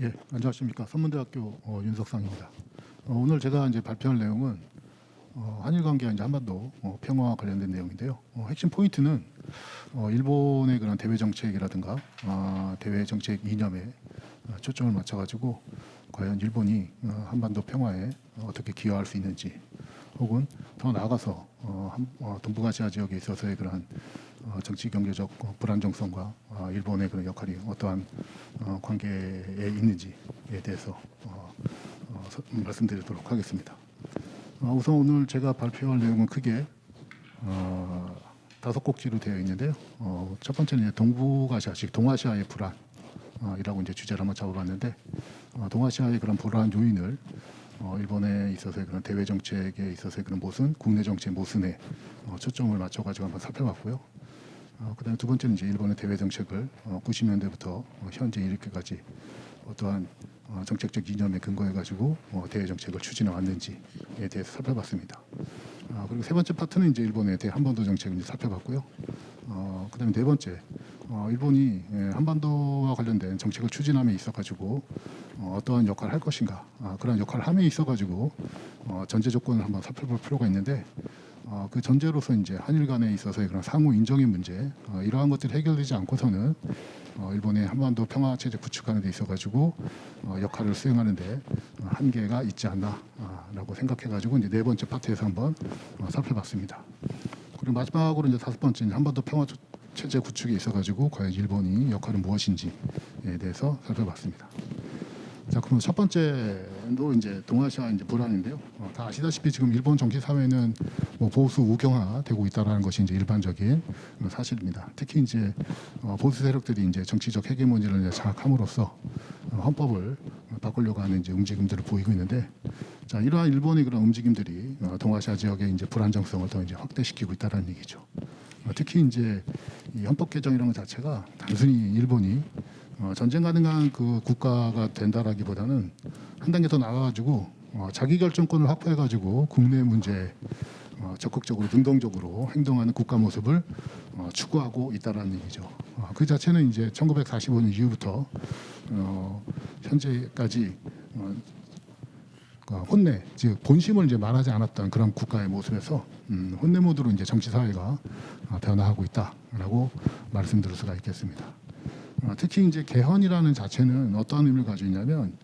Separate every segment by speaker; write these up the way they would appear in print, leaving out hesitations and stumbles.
Speaker 1: 예, 안녕하십니까. 선문대학교 윤석상입니다. 오늘 제가 이제 발표할 내용은 한일 관계와 이제 한반도 평화와 관련된 내용인데요. 핵심 포인트는 일본의 그런 대외 정책이라든가 대외 정책 이념에 초점을 맞춰가지고 과연 일본이 한반도 평화에 어떻게 기여할 수 있는지, 혹은 더 나아가서 동북아시아 지역에 있어서의 그러한 정치 경제적 불안정성과 일본의 그런 역할이 어떠한 관계에 있는지에 대해서 말씀드리도록 하겠습니다. 우선 오늘 제가 발표할 내용은 크게 5꼭지로 되어 있는데요. 첫 번째는 동북아시아, 즉 동아시아의 불안이라고 이제 주제를 한번 잡아봤는데, 동아시아의 그런 불안 요인을 일본에 있어서의 그런 대외 정책에 있어서의 그런 모순, 국내 정책 모순에 초점을 맞춰가지고 한번 살펴봤고요. 그다음에 두 번째는 이제 일본의 대외 정책을 90년대부터 현재 이렇게까지 어떠한 정책적 이념에 근거해 가지고 대외 정책을 추진해 왔는지에 대해서 살펴봤습니다. 그리고 세 번째 파트는 이제 일본의 대한반도 정책을 이제 살펴봤고요. 그다음에 네 번째, 일본이 한반도와 관련된 정책을 추진함에 있어 가지고 어떠한 역할을 할 것인가, 그런 역할을 함에 있어 가지고 전제 조건을 한번 살펴볼 필요가 있는데, 그 전제로서 이제 한일 간에 있어서의 그런 상호 인정의 문제, 이러한 것들이 해결되지 않고서는 일본의 한반도 평화 체제 구축하는 데 있어 가지고 역할을 수행하는데 한계가 있지 않나라고 생각해 가지고 이제 네 번째 파트에서 한번 살펴봤습니다. 그리고 마지막으로 이제 다섯 번째, 한반도 평화 체제 구축에 있어 가지고 과연 일본이 역할은 무엇인지에 대해서 살펴봤습니다. 자, 그럼 첫 번째도 이제 동아시아 이제 불안인데요. 다 아시다시피 지금 일본 정치 사회는 뭐 보수 우경화되고 있다라는 것이 이제 일반적인 사실입니다. 특히 이제 보수 세력들이 이제 정치적 헤게모니를 이제 장악함으로써 헌법을 바꾸려고 하는 이제 움직임들을 보이고 있는데, 자, 이러한 일본의 그런 움직임들이 동아시아 지역의 이제 불안정성을 더 이제 확대시키고 있다라는 얘기죠. 특히 이제 이 헌법 개정이라는 것 자체가 단순히 일본이 전쟁 가능한 그 국가가 된다라기보다는 한 단계 더 나가가지고 자기 결정권을 확보해가지고 국내 문제에 적극적으로 능동적으로 행동하는 국가 모습을 추구하고 있다라는 얘기죠. 그 자체는 이제 1945년 이후부터 현재까지 혼내, 즉 본심을 이제 말하지 않았던 그런 국가의 모습에서 혼내 모드로 이제 정치 사회가 변화하고 있다라고 말씀드릴 수가 있겠습니다. 특히 이제 개헌이라는 자체는 어떠한 의미를 가지고 있냐면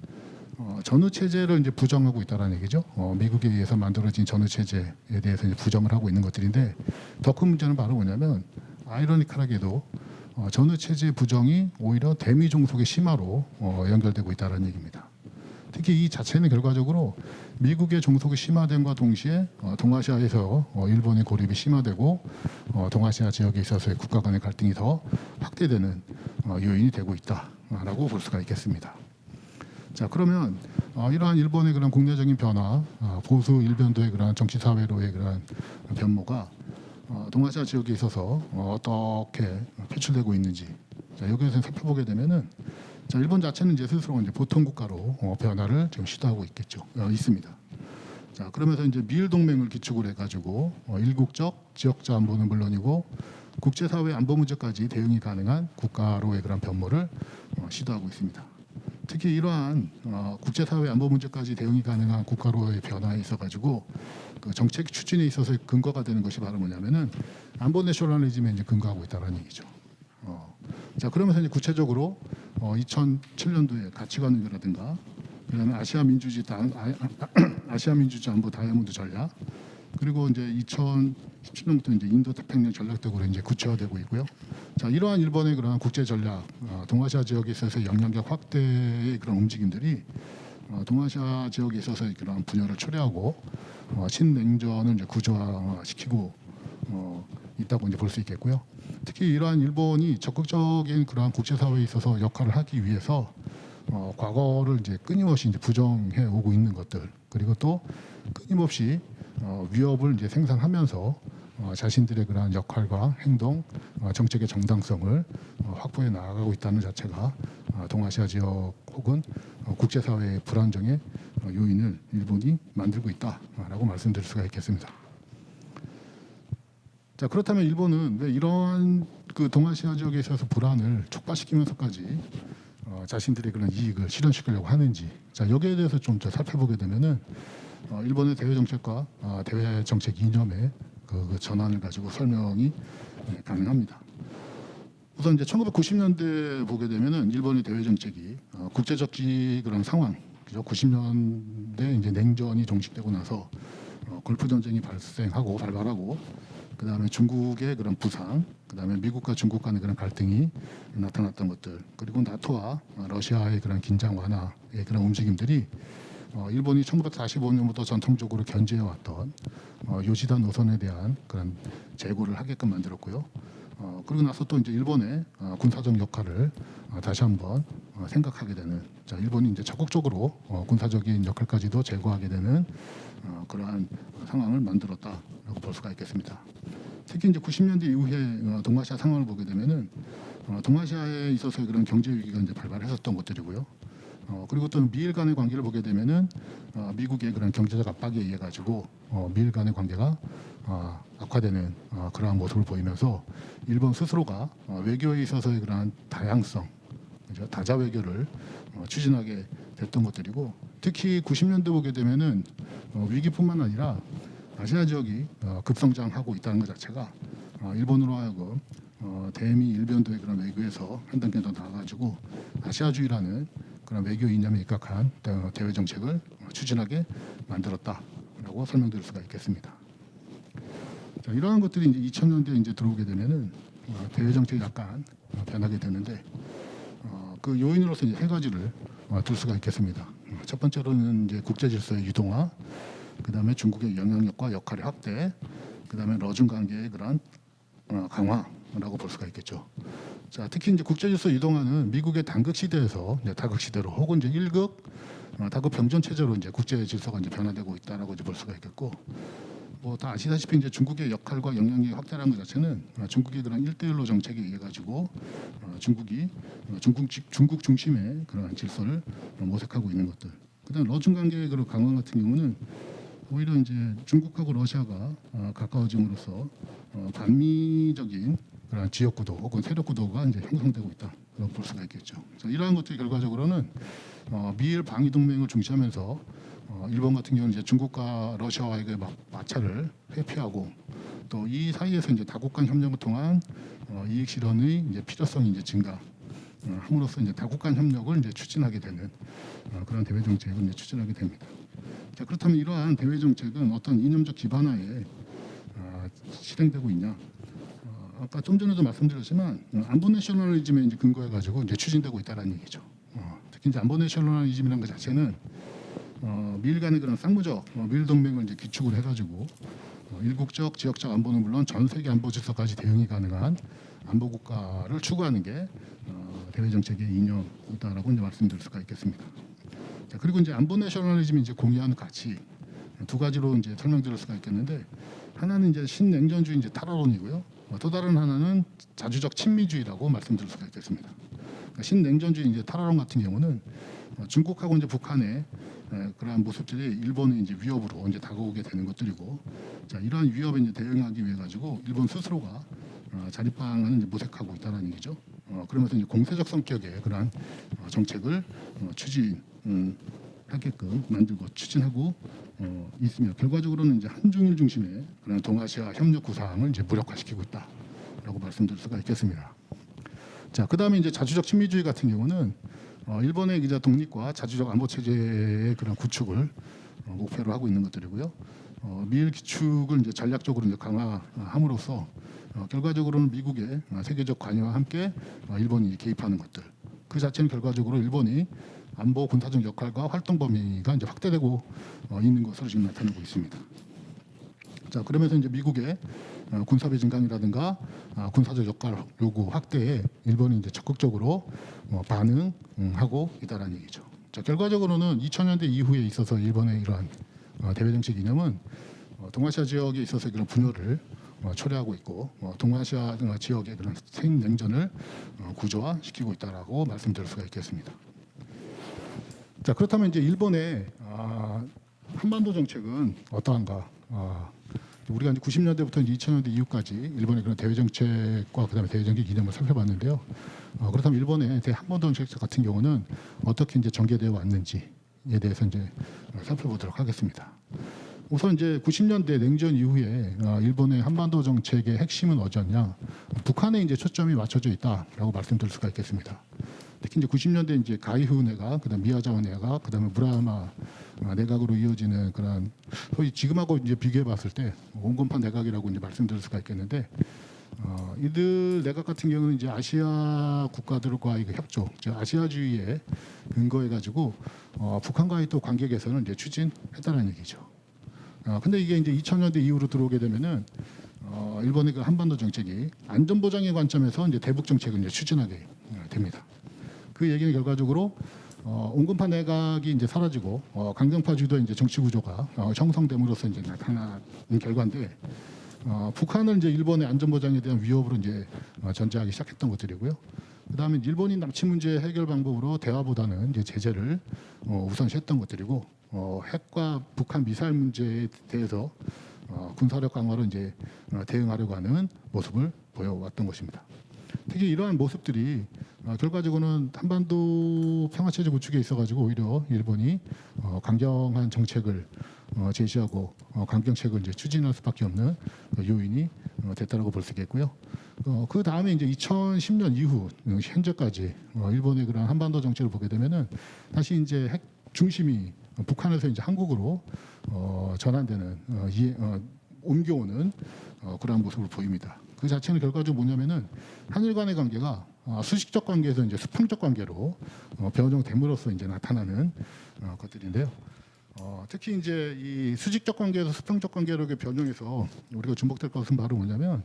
Speaker 1: 전후 체제를 이제 부정하고 있다라는 얘기죠. 미국에 의해서 만들어진 전후 체제에 대해서 이제 부정을 하고 있는 것들인데, 더 큰 문제는 바로 뭐냐면 아이러니컬하게도 전후 체제 부정이 오히려 대미 종속의 심화로 연결되고 있다라는 얘기입니다. 특히 이 자체는 결과적으로 미국의 종속이 심화됨과 동시에 동아시아에서 일본의 고립이 심화되고 동아시아 지역에 있어서의 국가 간의 갈등이 더 확대되는 요인이 되고 있다라고 볼 수가 있겠습니다. 자, 그러면 이러한 일본의 그런 국내적인 변화, 보수 일변도의 그런 정치 사회로의 그런 변모가 동아시아 지역에 있어서 어떻게 표출되고 있는지, 자, 여기에서 살펴보게 되면은, 자, 일본 자체는 이제 스스로 이제 보통 국가로 변화를 지금 시도하고 있습니다. 자, 그러면서 이제 미일 동맹을 기축을 해가지고 일국적 지역적 안보는 물론이고 국제사회 안보 문제까지 대응이 가능한 국가로의 그런 변모를 시도하고 있습니다. 특히 이러한 국제사회 안보 문제까지 대응이 가능한 국가로의 변화에 있어가지고 그 정책 추진에 있어서 근거가 되는 것이 바로 뭐냐면은 안보 내셔널리즘에 이제 근거하고 있다는 얘기죠. 자, 그러면서 이제 구체적으로 2007년도에 가치관이라든가, 그다음에 아시아 민주주의 안보 다이아몬드 전략, 그리고 이제 2017년부터 이제 인도 태평양 전략적으로 이제 구체화되고 있고요. 자, 이러한 일본의 그런 국제 전략, 동아시아 지역에 있어서 영향력 확대의 그런 움직임들이 동아시아 지역에 있어서 그런 분열을 초래하고 신냉전을 이제 구조화시키고 있다고 이제 볼 수 있겠고요. 특히 이러한 일본이 적극적인 그러한 국제사회에 있어서 역할을 하기 위해서 과거를 이제 끊임없이 이제 부정해 오고 있는 것들, 그리고 또 끊임없이 위협을 이제 생산하면서 자신들의 그러한 역할과 행동, 정책의 정당성을 확보해 나가고 있다는 자체가 동아시아 지역 혹은 국제사회의 불안정의 요인을 일본이 만들고 있다라고 말씀드릴 수가 있겠습니다. 자, 그렇다면 일본은 왜 이러한 그 동아시아 지역에 있어서 불안을 촉발시키면서까지 자신들의 그런 이익을 실현시키려고 하는지, 자 여기에 대해서 좀 더 살펴보게 되면은 일본의 대외 정책과 대외 정책 이념의 그 전환을 가지고 설명이 가능합니다. 우선 이제 1990년대 보게 되면은 일본의 대외 정책이 국제적 그런 상황, 그죠? 90년대 이제 냉전이 종식되고 나서 골프 전쟁이 발발하고 그다음에 중국의 그런 부상, 그다음에 미국과 중국 간의 그런 갈등이 나타났던 것들, 그리고 나토와 러시아의 그런 긴장 완화의 그런 움직임들이 일본이 1945년부터 전통적으로 견제해왔던 요지다 노선에 대한 그런 재고를 하게끔 만들었고요. 그리고 나서 또 이제 일본의 군사적 역할을 다시 한번 생각하게 되는, 자 일본이 이제 적극적으로 군사적인 역할까지도 제고하게 되는 그러한 상황을 만들었다라고 볼 수가 있겠습니다. 특히 이제 90년대 이후에 동아시아 상황을 보게 되면은 동아시아에 있어서 그런 경제 위기가 이제 발발했었던 것들이고요. 그리고 또 미일 간의 관계를 보게 되면은 미국의 그런 경제적 압박에 의해 가지고 미일 간의 관계가 악화되는 그러한 모습을 보이면서 일본 스스로가 외교에 있어서의 그러한 다양성, 그죠? 다자 외교를 추진하게 됐던 것들이고, 특히 90년대 보게 되면은 위기뿐만 아니라 아시아 지역이 급성장하고 있다는 것 자체가 일본으로 하여금 대미 일변도의 그런 외교에서 한 단계 더 나아가지고 아시아주의라는 그런 외교 이념에 입각한 대외 정책을 추진하게 만들었다라고 설명드릴 수가 있겠습니다. 자, 이러한 것들이 이제 2000년대에 이제 들어오게 되면은 대외 정책이 약간 변하게 되는데 그 요인으로서 이제 세 가지를 들 수가 있겠습니다. 첫 번째로는 이제 국제 질서의 유동화, 그다음에 중국의 영향력과 역할의 확대, 그다음에 러중 관계의 그런 강화라고 볼 수가 있겠죠. 자, 특히 이제 국제 질서 유동화는 미국의 단극 시대에서 이제 다극 시대로 혹은 이제 일극 다극 병전 체제로 이제 국제 질서가 이제 변화되고 있다라고 이제 볼 수가 있겠고, 뭐 다 아시다시피 이제 중국의 역할과 영향력이 확대라는 것 자체는 중국의 그런 1대1로 정책에 의해 가지고 중국이 중국 중심의 그런 질서를 모색하고 있는 것들. 그다음 러중 관계의 그런 강화 같은 경우는 오히려 이제 중국하고 러시아가 가까워짐으로써 반미적인 그런 지역 구도 혹은 세력 구도가 이제 형성되고 있다라고 볼 수가 있겠죠. 자, 이러한 것들이 결과적으로는 미일 방위 동맹을 중시하면서 일본 같은 경우는 이제 중국과 러시아와의 그 마찰을 회피하고 또 이 사이에서 이제 다국 간 협력을 통한 이익 실현의 이제 필요성이 이제 증가. 함으로써 이제 다국 간 협력을 이제 추진하게 되는 그런 대외 정책을 이제 추진하게 됩니다. 자, 그렇다면 이러한 대외 정책은 어떤 이념적 기반하에 실행되고 있냐? 아까 좀 전에도 말씀드렸지만 안보 내셔널리즘에 이제 근거해 가지고 이제 추진되고 있다라는 얘기죠. 특히 이제 안보 내셔널리즘이라는 것 자체는 미일 간의 그런 쌍무적 미일 동맹을 이제 기축을 해가지고 일국적, 지역적 안보는 물론 전 세계 안보 질서까지 대응이 가능한 안보 국가를 추구하는 게 대외 정책의 이념이다라고 이제 말씀드릴 수가 있겠습니다. 자, 그리고 이제 안보 내셔널리즘이 이제 공유하는 가치 두 가지로 이제 설명드릴 수가 있겠는데, 하나는 이제 신냉전주의 이제 탈환론이고요. 또 다른 하나는 자주적 친미주의라고 말씀드릴 수가 있겠습니다. 그러니까 신냉전주의 이제 탈환론 같은 경우는 중국하고 이제 북한의 그러한 모습들이 일본의 이제 위협으로 이제 다가오게 되는 것들이고, 자 이러한 위협에 이제 대응하기 위해 가지고 일본 스스로가 자립방안을 이제 모색하고 있다는 얘기죠. 그러면서 이제 공세적 성격의 그러한 정책을 추진하게끔 만들고 추진하고 있으며, 결과적으로는 이제 한중일 중심의 그런 동아시아 협력 구상을 이제 무력화시키고 있다라고 말씀드릴 수가 있겠습니다. 자, 그다음에 이제 자주적 친미주의 같은 경우는 일본의 이제 독립과 자주적 안보 체제의 그런 구축을 목표로 하고 있는 것들이고요. 미일 기축을 이제 전략적으로 이제 강화함으로써 결과적으로는 미국의 세계적 관여와 함께 일본이 개입하는 것들. 그 자체는 결과적으로 일본이 안보 군사적 역할과 활동 범위가 이제 확대되고 있는 것으로 지금 나타나고 있습니다. 자, 그러면서 이제 미국의 군사비 증강이라든가 군사적 역할 요구 확대에 일본이 이제 적극적으로 반응하고 있다라는 얘기죠. 자, 결과적으로는 2000년대 이후에 있어서 일본의 이러한 대외 정책 이념은 동아시아 지역에 있어서 그런 분열을 초래하고 있고 동아시아 지역의 그런 생냉전을 구조화시키고 있다라고 말씀드릴 수가 있겠습니다. 자, 그렇다면 이제 일본의 한반도 정책은 어떠한가? 우리가 이제 90년대부터 이제 2000년대 이후까지 일본의 그런 대외 정책과 그다음에 대외 정책 이념을 살펴봤는데요. 그렇다면 일본의 대한반도 정책 같은 경우는 어떻게 이제 전개되어 왔는지에 대해서 이제 살펴보도록 하겠습니다. 우선 이제 90년대 냉전 이후에 일본의 한반도 정책의 핵심은 어디였냐? 북한에 이제 초점이 맞춰져 있다라고 말씀드릴 수가 있겠습니다. 특히 이제 90년대 이제 가이후 내각, 그다음 미야자와 내각, 그다음에 무라야마 내각으로 이어지는 그런 소위 지금하고 이제 비교해 봤을 때 온건파 내각이라고 이제 말씀드릴 수가 있겠는데 이들 내각 같은 경우는 이제 아시아 국가들과의 그 협조, 즉 아시아주의에 근거해 가지고 북한과의 또 관계 개선을 이제 추진했다는 얘기죠. 근데 이게 이제 2000년대 이후로 들어오게 되면은 일본의 그 한반도 정책이 안전 보장의 관점에서 이제 대북 정책을 이제 추진하게 됩니다. 그 얘기는 결과적으로 온건파 내각이 이제 사라지고 강경파 주도의 이제 정치 구조가 형성됨으로써 이제 나타난 결과인데 북한을 이제 일본의 안전 보장에 대한 위협으로 이제 전제하기 시작했던 것들이고요. 그다음에 일본이 남치 문제 해결 방법으로 대화보다는 이제 제재를 우선시했던 것들이고 핵과 북한 미사일 문제에 대해서 군사력 강화로 이제 대응하려고 하는 모습을 보여왔던 것입니다. 특히 이러한 모습들이 결과적으로는 한반도 평화체제 구축에 있어가지고 오히려 일본이 강경한 정책을 제시하고 강경책을 이제 추진할 수밖에 없는 요인이 됐다라고 볼 수 있겠고요. 그 다음에 이제 2010년 이후 현재까지 일본의 그런 한반도 정책을 보게 되면은 다시 이제 핵 중심이 북한에서 이제 한국으로 전환되는 옮겨오는 그러한 모습을 보입니다. 그 자체는 결과적으로 뭐냐면은 한일 간의 관계가 수식적 관계에서 이제 수평적 관계로 변형됨으로써 이제 나타나는 것들인데요. 특히 이제 이 수직적 관계에서 수평적 관계로 변형해서 우리가 주목될 것은 바로 뭐냐면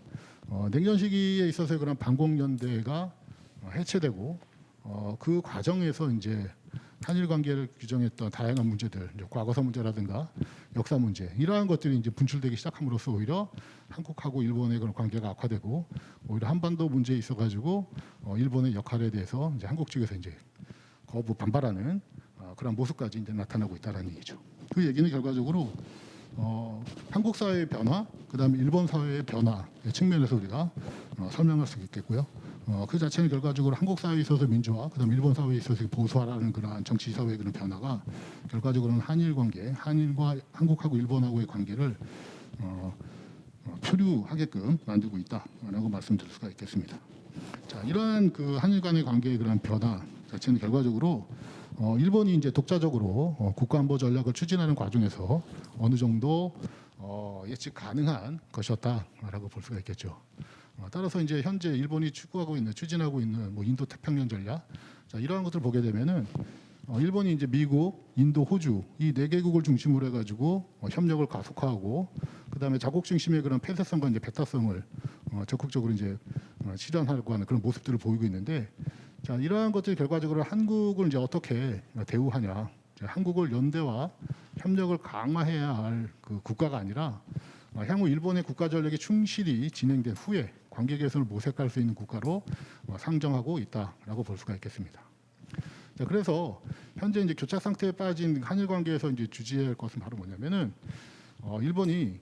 Speaker 1: 냉전 시기에 있어서 그런 반공연대가 해체되고 그 과정에서 이제 한일 관계를 규정했던 다양한 문제들, 과거사 문제라든가 역사 문제 이러한 것들이 이제 분출되기 시작함으로써 오히려 한국하고 일본의 그런 관계가 악화되고 오히려 한반도 문제에 있어가지고 일본의 역할에 대해서 이제 한국 측에서 이제 거부 반발하는 그런 모습까지 이제 나타나고 있다는 얘기죠. 그 얘기는 결과적으로 한국 사회의 변화, 그다음에 일본 사회의 변화 측면에서 우리가 설명할 수 있겠고요. 그 자체는 결과적으로 한국 사회에 있어서 민주화, 그다음에 일본 사회에 있어서 보수화라는 그런 정치 사회의 그런 변화가 결과적으로는 한일 관계, 한일과 한국하고 일본하고의 관계를 표류하게끔 만들고 있다라고 말씀드릴 수가 있겠습니다. 자, 이러한 그 한일 간의 관계의 그런 변화 자체는 결과적으로 일본이 이제 독자적으로 국가안보 전략을 추진하는 과정에서 어느 정도 예측 가능한 것이었다라고 볼 수가 있겠죠. 따라서 이제 현재 일본이 추진하고 있는 뭐 인도 태평양 전략, 자, 이러한 것들을 보게 되면은 일본이 이제 미국, 인도, 호주 이 네 개국을 중심으로 해가지고 협력을 가속화하고 그다음에 자국 중심의 그런 폐쇄성과 이제 배타성을 적극적으로 이제 실현하려고 하는 그런 모습들을 보이고 있는데, 자, 이러한 것들이 결과적으로 한국을 이제 어떻게 대우하냐, 한국을 연대와 협력을 강화해야 할 그 국가가 아니라 향후 일본의 국가 전략이 충실히 진행된 후에 관계 개선을 모색할 수 있는 국가로 상정하고 있다라고 볼 수가 있겠습니다. 자, 그래서 현재 이제 교착 상태에 빠진 한일 관계에서 이제 주지해야 할 것은 바로 뭐냐면은 일본이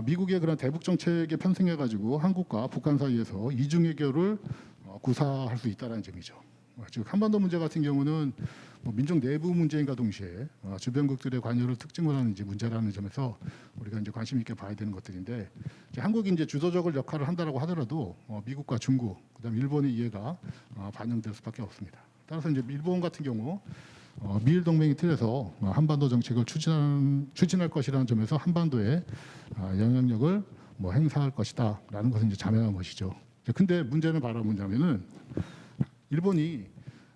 Speaker 1: 미국의 그런 대북 정책에 편승해 가지고 한국과 북한 사이에서 이중 외교를 구사할 수 있다라는 점이죠. 즉 한반도 문제 같은 경우는 민족 내부 문제인가 동시에 주변국들의 관여를 특징으로 하는 이제 문제라는 점에서 우리가 이제 관심 있게 봐야 되는 것들인데, 이제 한국이 이제 주도적인 역할을 한다라고 하더라도 미국과 중국, 그다음 일본의 이해가 반영될 수밖에 없습니다. 따라서 이제 일본 같은 경우 미일 동맹의 틀에서 한반도 정책을 추진할 것이라는 점에서 한반도에 영향력을 행사할 것이다라는 것은 이제 자명한 것이죠. 근데 문제는 바로 뭐냐면은 일본이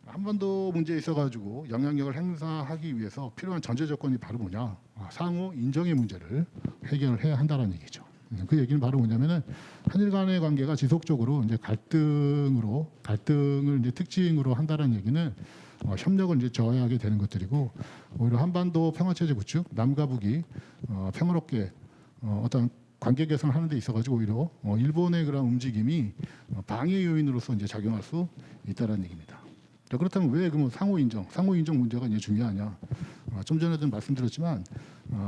Speaker 1: 한반도 문제에 있어가지고 영향력을 행사하기 위해서 필요한 전제 조건이 바로 뭐냐? 상호 인정의 문제를 해결을 해야 한다는 얘기죠. 그 얘기는 바로 뭐냐면은 한일 간의 관계가 지속적으로 이제 갈등을 이제 특징으로 한다는 얘기는 협력을 이제 저해하게 되는 것들이고, 오히려 한반도 평화체제 구축, 남과 북이 평화롭게 어떤 관계 개선하는 데 있어가지고 오히려 일본의 그런 움직임이 방해 요인으로서 이제 작용할 수 있다는 얘기입니다. 자, 그렇다면 왜 그러면 상호 인정 문제가 이제 중요하냐? 좀 전에도 말씀드렸지만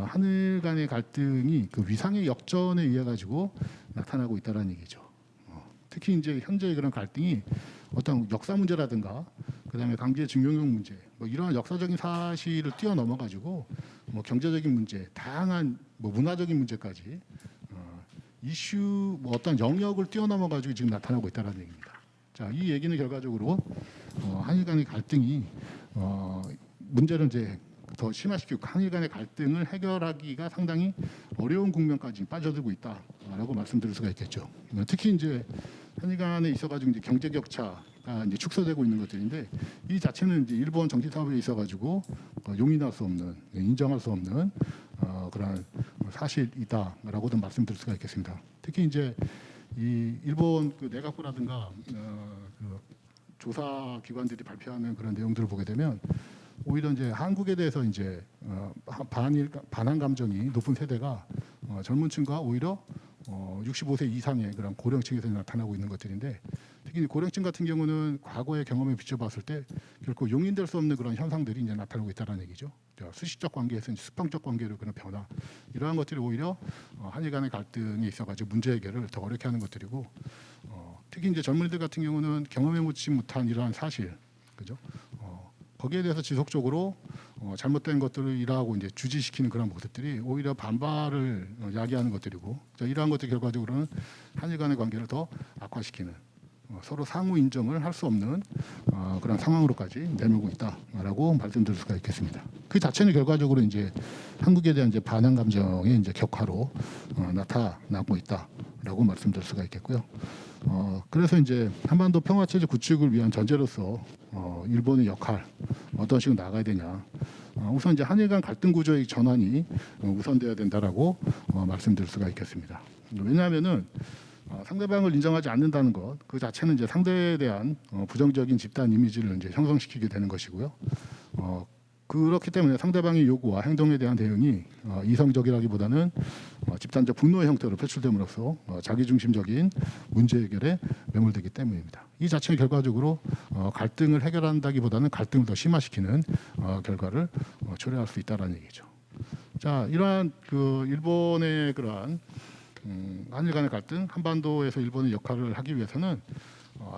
Speaker 1: 하늘 간의 갈등이 그 위상의 역전에 의해 가지고 나타나고 있다는 얘기죠. 특히 이제 현재 그런 갈등이 어떤 역사 문제라든가 그다음에 강제징용용 문제 뭐 이러한 역사적인 사실을 뛰어넘어 가지고 뭐 경제적인 문제, 다양한 뭐 문화적인 문제까지 이슈 뭐 어떤 영역을 뛰어넘어 가지고 지금 나타나고 있다는 얘기입니다. 자, 이 얘기는 결과적으로 한일 간의 갈등이 문제를 이제 더 심화시키고 한일 간의 갈등을 해결하기가 상당히 어려운 국면까지 빠져들고 있다라고 말씀드릴 수가 있겠죠. 특히 이제 한일 간에 있어가지고 이제 경제 격차가 이제 축소되고 있는 것들인데 이 자체는 이제 일본 정치 사업에 있어가지고 용인할 수 없는, 인정할 수 없는 그런 사실이다라고도 말씀드릴 수가 있겠습니다. 특히 이제 이 일본 그 내각부라든가 그 조사 기관들이 발표하는 그런 내용들을 보게 되면 오히려 이제 한국에 대해서 이제 반한 감정이 높은 세대가 젊은층과 오히려 65세 이상의 그런 고령층에서 나타나고 있는 것들인데 특히 고령층 같은 경우는 과거의 경험에 비춰봤을 때 결코 용인될 수 없는 그런 현상들이 이제 나타나고 있다는 얘기죠. 수시적 관계에서 수평적 관계로 그런 변화 이러한 것들이 오히려 한일 간의 갈등에 있어가지고 문제 해결을 더 어렵게 하는 것들이고 특히 이제 젊은이들 같은 경우는 경험해보지 못한 이러한 사실, 그죠? 거기에 대해서 지속적으로 잘못된 것들을 일하고 이제 주지시키는 그런 모습들이 오히려 반발을 야기하는 것들이고 이러한 것들 결과적으로는 한일 간의 관계를 더 악화시키는 서로 상호 인정을 할 수 없는 그런 상황으로까지 내몰고 있다라고 말씀드릴 수가 있겠습니다. 그 자체는 결과적으로 이제 한국에 대한 이제 반항 감정의 이제 격화로 나타나고 있다라고 말씀드릴 수가 있겠고요. 그래서 이제 한반도 평화 체제 구축을 위한 전제로서 일본의 역할 어떤 식으로 나가야 되냐. 우선 이제 한일 간 갈등 구조의 전환이 우선돼야 된다라고 말씀드릴 수가 있겠습니다. 왜냐하면은 상대방을 인정하지 않는다는 것, 그 자체는 이제 상대에 대한 부정적인 집단 이미지를 이제 형성시키게 되는 것이고요. 그렇기 때문에 상대방의 요구와 행동에 대한 대응이 이성적이라기보다는 집단적 분노의 형태로 표출됨으로써 자기중심적인 문제 해결에 매몰되기 때문입니다. 이 자체는 결과적으로 갈등을 해결한다기보다는 갈등을 더 심화시키는 결과를 초래할 수 있다는 얘기죠. 자, 이러한 그 일본의 그러한 한일 간의 갈등, 한반도에서 일본의 역할을 하기 위해서는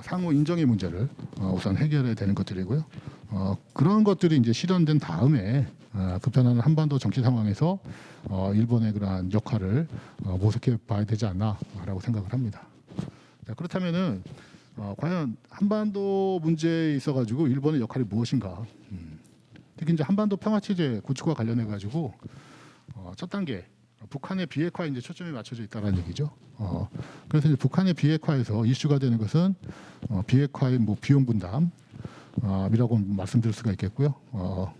Speaker 1: 상호 인정의 문제를 우선 해결해야 되는 것들이고요. 그런 것들이 이제 실현된 다음에 급변하는 한반도 정치 상황에서 일본의 그러한 역할을 모색해 봐야 되지 않나라고 생각을 합니다. 자, 그렇다면은 과연 한반도 문제에 있어가지고 일본의 역할이 무엇인가? 특히 이제 한반도 평화 체제 구축과 관련해 가지고 첫 단계 북한의 비핵화에 이제 초점이 맞춰져 있다는 얘기죠. 그래서 이제 북한의 비핵화에서 이슈가 되는 것은 비핵화의 뭐 비용 분담이라고 말씀드릴 수가 있겠고요.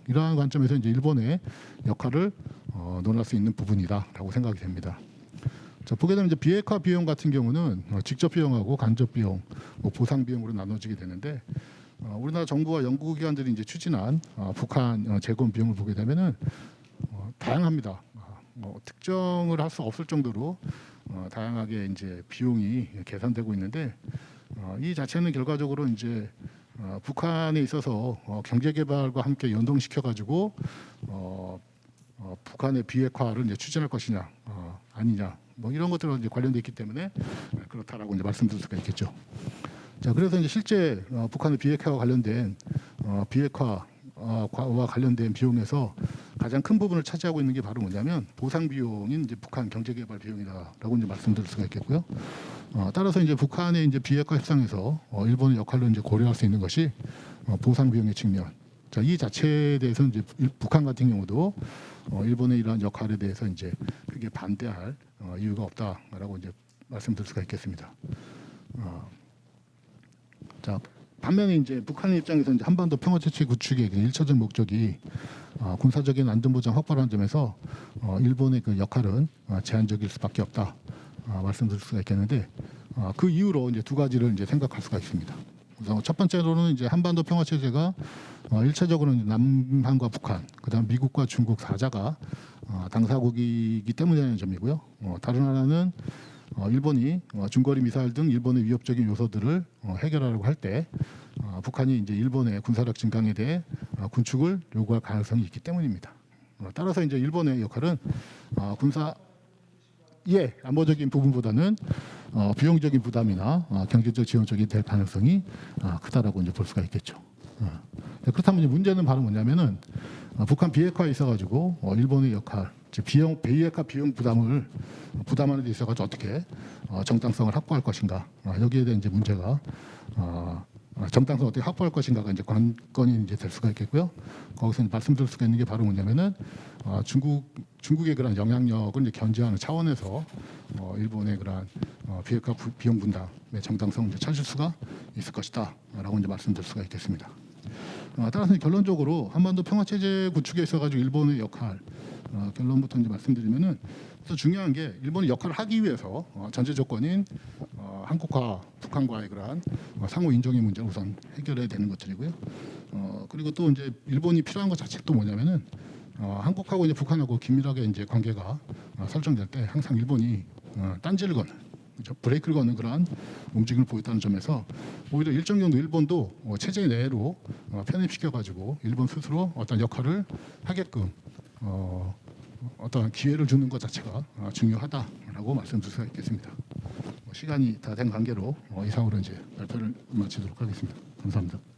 Speaker 1: 이러한 관점에서 이제 일본의 역할을 논할 수 있는 부분이다라고 생각이 됩니다. 자, 보게 되면 이제 비핵화 비용 같은 경우는 직접 비용하고 간접 비용, 뭐 보상 비용으로 나눠지게 되는데 우리나라 정부와 연구기관들이 이제 추진한 북한 재건 비용을 보게 되면은 다양합니다. 특정을 할 수 없을 정도로 다양하게 이제 비용이 계산되고 있는데 이 자체는 결과적으로 이제 북한에 있어서 경제 개발과 함께 연동시켜 가지고 북한의 비핵화를 이제 추진할 것이냐 아니냐 뭐 이런 것들과 이제 관련돼 있기 때문에 그렇다라고 이제 말씀드릴 수가 있겠죠. 자, 그래서 이제 실제 북한의 비핵화와 관련된 비핵화와 관련된 비용에서 가장 큰 부분을 차지하고 있는 게 바로 뭐냐면 보상 비용인 이제 북한 경제개발 비용이다라고 이제 말씀드릴 수가 있겠고요. 따라서 이제 북한의 이제 비핵화 협상에서 일본의 역할로 이제 고려할 수 있는 것이 보상 비용의 측면. 자, 이 자체에 대해서는 이제 북한 같은 경우도 일본의 이러한 역할에 대해서 이제 크게 반대할 이유가 없다라고 이제 말씀드릴 수가 있겠습니다. 자, 반면에 이제 북한의 입장에서 이제 한반도 평화 체제 구축의 일차적 목적이 군사적인 안전보장 확보라는 점에서 일본의 그 역할은 제한적일 수밖에 없다 말씀드릴 수가 있겠는데 그 이유로 이제 두 가지를 이제 생각할 수가 있습니다. 우선 첫 번째로는 이제 한반도 평화 체제가 일차적으로는 남한과 북한, 그다음 미국과 중국 4자가 당사국이기 때문이라는 점이고요. 다른 하나는 일본이 중거리 미사일 등 일본의 위협적인 요소들을 해결하려고 할 때 북한이 이제 일본의 군사력 증강에 대해 군축을 요구할 가능성이 있기 때문입니다. 따라서 이제 일본의 역할은 군사 예, 안보적인 부분보다는 비용적인 부담이나 경제적 지원 쪽이 될 가능성이 크다라고 이제 볼 수가 있겠죠. 그렇다면 이제 문제는 바로 뭐냐면은 북한 비핵화에 있어가지고 일본의 역할, 즉 비핵화 비용 부담을 부담하는 데 있어가지고 어떻게 정당성을 확보할 것인가, 여기에 대한 이제 문제가 정당성 어떻게 확보할 것인가가 이제 관건이 이제 될 수가 있겠고요. 거기서 말씀드릴 수가 있는 게 바로 뭐냐면은 중국의 그런 영향력을 이제 견제하는 차원에서 일본의 그런 비핵화 비용 분담의 정당성을 이제 찾을 수가 있을 것이다라고 이제 말씀드릴 수가 있겠습니다. 따라서 결론적으로 한반도 평화 체제 구축에 있어가지고 일본의 역할 결론부터 이제 말씀드리면은 또 중요한 게 일본이 역할을 하기 위해서 전제 조건인 한국과 북한과의 그러한 상호 인정의 문제를 우선 해결해야 되는 것들이고요. 그리고 또 이제 일본이 필요한 것 자체가 또 뭐냐면은 한국하고 이제 북한하고 긴밀하게 이제 관계가 설정될 때 항상 일본이 딴지를 거는, 그렇죠? 브레이크를 거는 그러한 움직임을 보였다는 점에서 오히려 일정 정도 일본도 체제 내로 편입시켜 가지고 일본 스스로 어떤 역할을 하게끔 어떤 기회를 주는 것 자체가 중요하다라고 말씀드릴 수가 있겠습니다. 시간이 다 된 관계로 이상으로 이제 발표를 마치도록 하겠습니다. 감사합니다.